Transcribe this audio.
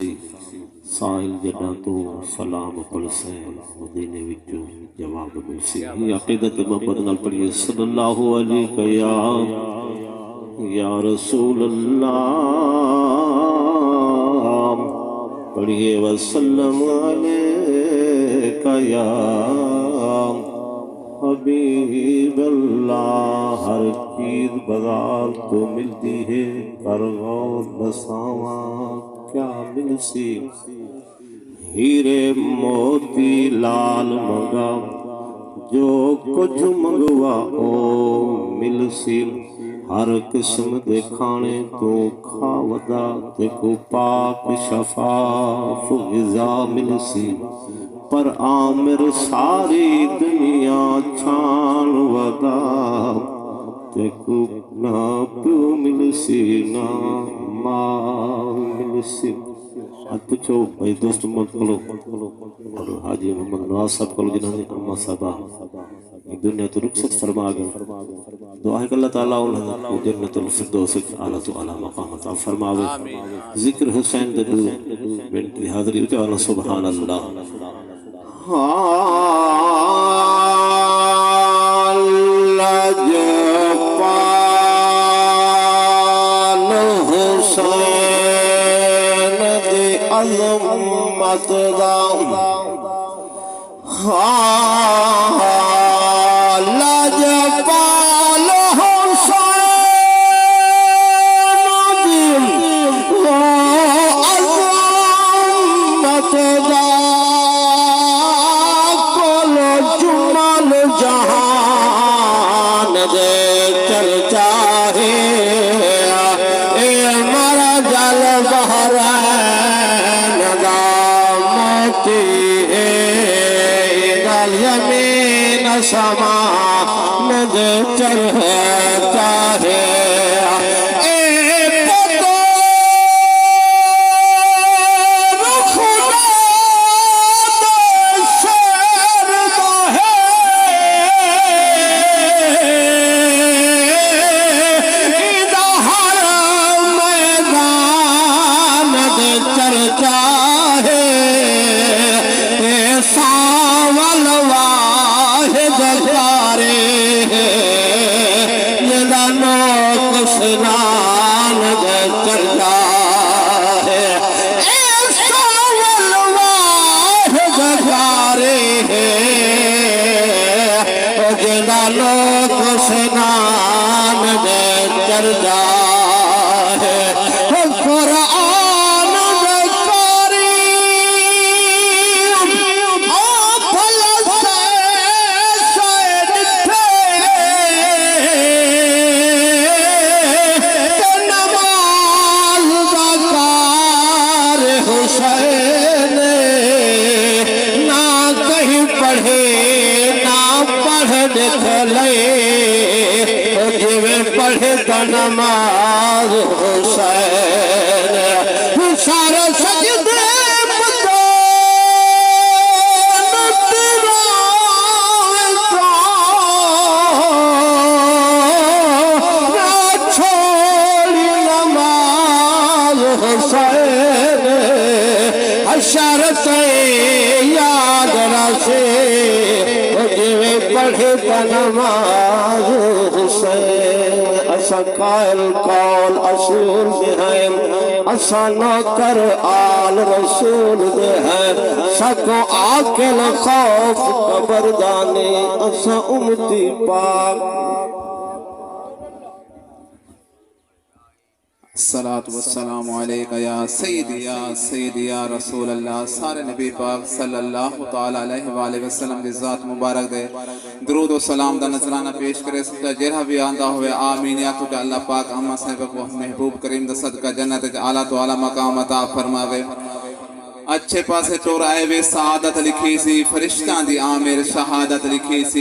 سائل جڑا تو سلام پڑسے مدینے وچوں جواب ملسی عقیدت محمد نال پڑھیے صلی اللہ علیہ یا رسول اللہ پڑھیے وسلم علیکہ یا حبیب اللہ ہر چیز بازار تو ملتی ہے کر غور بساواں کیا ملسی ہیرے موتی لال منگا جو کچھ منگوا او ملسی ہر قسم دے کھانے تو کھا ودا تے کو پاک شفاف غذا ملسی پر عامر ساری دنیا چھان ودا تے کو نہ پیو ملسی نہ ماں ملسی آج پوچھو بھائی دوست محمد کلو اور حاجی محمد نواز صاحب کلو جنہوں نے اما صاحبہ ایک دنیا تو رخصت فرما گئے دعا ہے کہ اللہ تعالیٰ انہوں جنت الفردوس اعلیٰ تو اعلیٰ مقامت فرماوے ذکر حسین دے دو بنتی حاضری اچھا سبحان اللہ عظمت دام لاجپال حسین عظمت دا کل جمل جہان دے چرچا ہے اے مرا جل بحرین دامتی یمین سمان دے چرچا ہے سنان دے چرچا ہے ایسا والواحد جارے ہے جنا لوگ سنان دے چرچا ہے قرآن دے کریم آفل سے سید تھے حسین نہ کہیں پڑھے نہ پڑھ لکھ لے جویں پڑھے تا نماز حسین سارے سجدے شرط یاد رکھے جویں پڑھے تا نماز حسین اسا قائل قول اصول دے ہیں اسا نوکر آل رسول دے ہیں سکو عاقل خوف خبردانی اسا امتی پاک الصلاة والسلام علیکہ یا سیدی یا رسول اللہ سارے نبی پاک صلی اللہ تعالیٰ علیہ وآلہ وسلم دی ذات مبارک دے درود و سلام دا نظرانہ پیش کرے سکتا جرہ بھی آندہ ہوئے آمین یا کچھ اللہ پاک اما صاحب کو محبوب کریم دا صدقہ جنت اعلیٰ تو اعلیٰ مقام عطا فرماوے اچھے پاسے ٹور آئے وے سعادت لکھی سی فرشتہ دی عامر شہادت لکھی سی